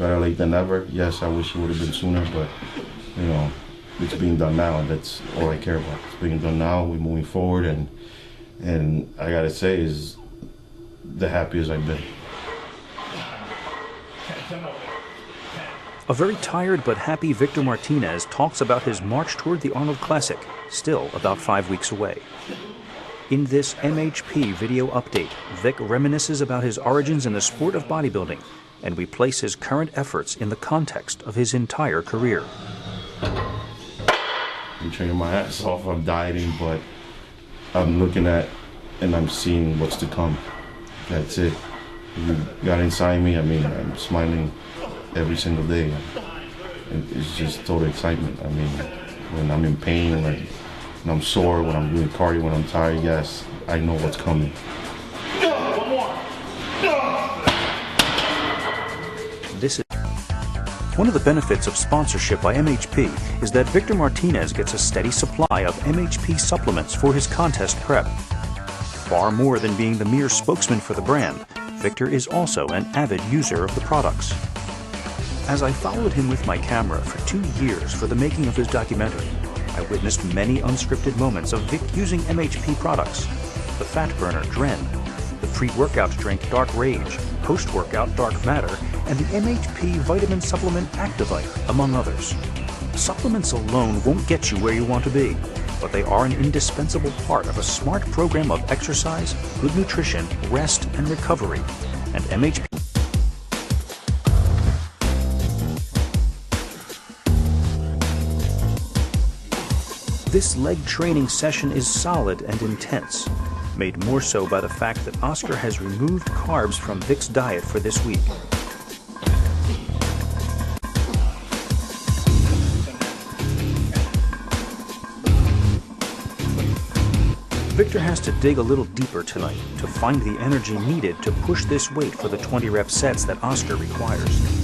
better late than never. Yes, I wish it would have been sooner, but you know, it's being done now, and that's all I care about. It's being done now. We're moving forward, and I gotta say, is the happiest I've been. A very tired but happy Victor Martinez talks about his march toward the Arnold Classic, still about 5 weeks away. In this MHP video update, Vic reminisces about his origins in the sport of bodybuilding, and we place his current efforts in the context of his entire career. I'm training my ass off, I'm dieting, but I'm looking at and I'm seeing what's to come. That's it. You got inside me, I mean, I'm smiling every single day. It's just total excitement. I mean, when I'm in pain, when I'm sore, when I'm doing cardio, when I'm tired, yes, I know what's coming. This is one of the benefits of sponsorship by MHP is that Victor Martinez gets a steady supply of MHP supplements for his contest prep. Far more than being the mere spokesman for the brand, Victor is also an avid user of the products. As I followed him with my camera for 2 years for the making of his documentary, I witnessed many unscripted moments of Vic using MHP products: the fat burner Dren, the pre-workout drink Dark Rage, post-workout Dark Matter, and the MHP vitamin supplement Activite, among others. Supplements alone won't get you where you want to be, but they are an indispensable part of a smart program of exercise, good nutrition, rest, and recovery. And MHP This leg training session is solid and intense, made more so by the fact that Oscar has removed carbs from Vic's diet for this week. Victor has to dig a little deeper tonight to find the energy needed to push this weight for the 20-rep sets that Oscar requires.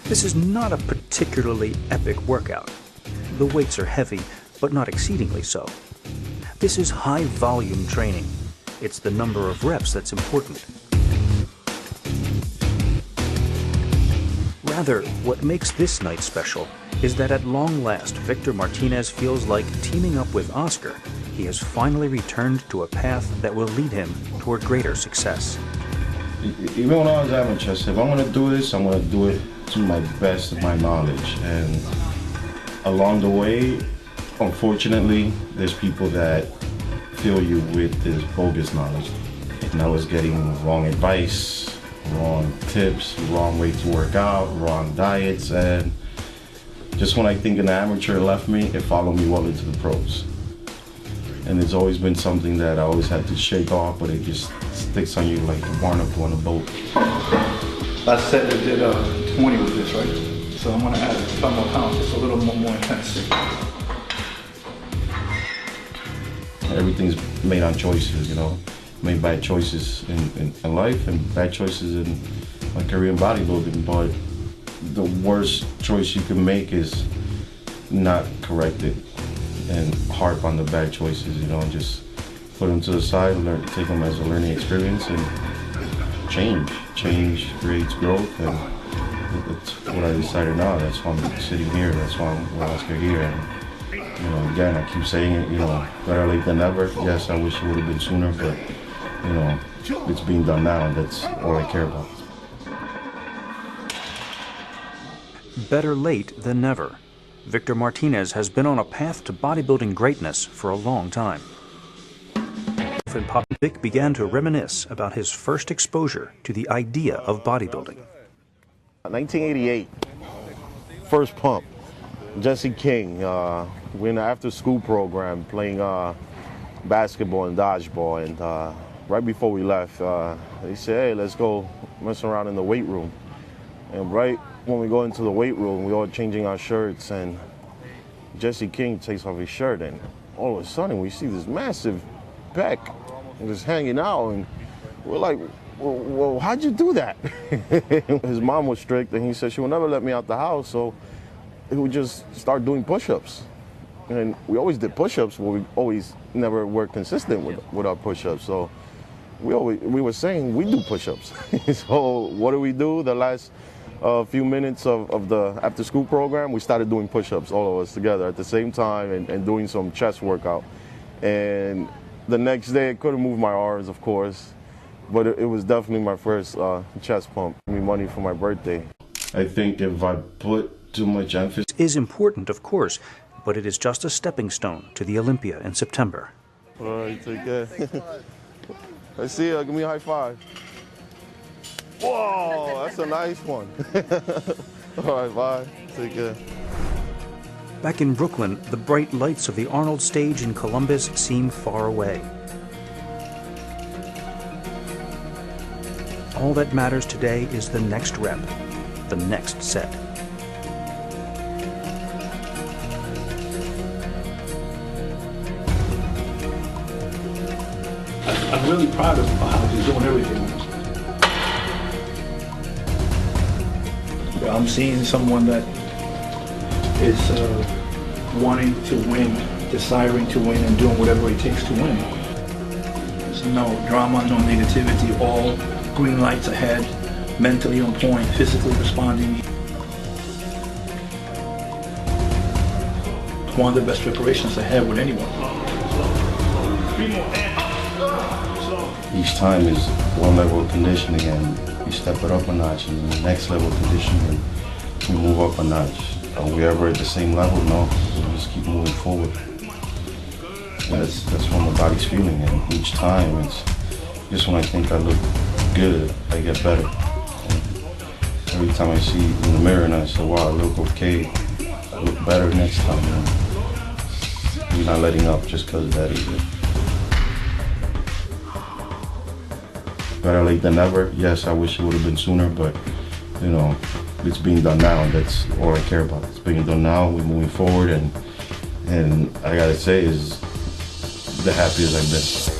This is not a particularly epic workout. The weights are heavy, but not exceedingly so. This is high-volume training. It's the number of reps that's important. Rather, what makes this night special is that at long last, Victor Martinez feels like teaming up with Oscar. He has finally returned to a path that will lead him toward greater success. Even when I was amateur, I said, if I'm going to do this, I'm going to do it to my best of my knowledge. And along the way, unfortunately, there's people that fill you with this bogus knowledge. And I was getting wrong advice, wrong tips, wrong way to work out, wrong diets, and just when I think an amateur left me, it followed me well into the pros. And it's always been something that I always had to shake off, but it just sticks on you like a barnacle on a boat. Last set we did 20 with this, right? So I'm gonna add 5 more pounds, just a little more intense. Everything's made on choices, you know. Made bad choices in life and bad choices in my career in bodybuilding, but the worst choice you can make is not correct it and harp on the bad choices, you know, and just put them to the side, take them as a learning experience, and change creates growth, and that's what I decided now. That's why I'm sitting here, that's why I'm with Oscar here. And, you know, again, I keep saying it, you know, better late than never. Yes, I wish it would have been sooner, but, you know, it's being done now, and that's all I care about. Better late than never. Victor Martinez has been on a path to bodybuilding greatness for a long time. And Vic began to reminisce about his first exposure to the idea of bodybuilding. 1988, first pump. Jesse King, we're in the after-school program playing basketball and dodgeball, and right before we left, they said, hey, let's go mess around in the weight room. And right when we go into the weight room, we're all changing our shirts, and Jesse King takes off his shirt, and all of a sudden we see this massive pec just hanging out, and we're like, well, how'd you do that? His mom was strict, and he said she would never let me out the house, so he would just start doing push-ups. And we always did push-ups, but we always never were consistent with our push-ups. So we were saying we do push-ups. So what do? The last few minutes of the after-school program, we started doing push-ups, all of us together at the same time, and doing some chest workout. And the next day, I couldn't move my arms, of course, but it was definitely my first chest pump. Give me money for my birthday. I think if I put too much emphasis Is important, of course, but it is just a stepping stone to the Olympia in September. All right, take care. Let's see you. Give me a high five. Whoa, that's a nice one. All right, bye. Take care. Back in Brooklyn, the bright lights of the Arnold stage in Columbus seem far away. All that matters today is the next rep, the next set. I'm really proud of how he's doing everything. I'm seeing someone that is wanting to win, desiring to win, and doing whatever it takes to win. There's no drama, no negativity, all green lights ahead, mentally on point, physically responding. One of the best preparations ahead with anyone. Each time is one level of conditioning, and you step it up a notch, and the next level of conditioning, and you move up a notch. Are we ever at the same level? No, we just keep moving forward. And that's what my body's feeling, and each time it's just when I think I look good, I get better. And every time I see in the mirror and I say, wow, I look okay, I look better next time. And you're not letting up just because of that either. Better late than never. Yes, I wish it would have been sooner, but you know, it's being done now, and that's all I care about. It's being done now, we're moving forward, and I gotta say is the happiest I've been.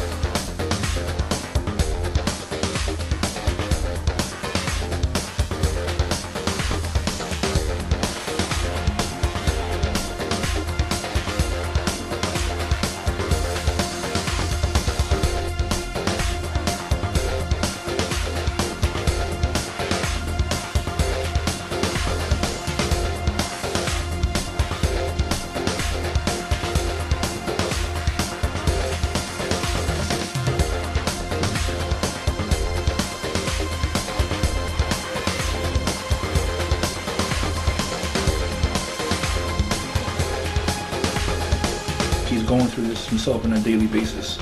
He's going through this himself on a daily basis,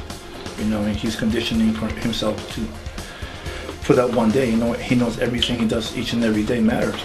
you know, and he's conditioning himself for that one day. You know, he knows everything he does each and every day matters.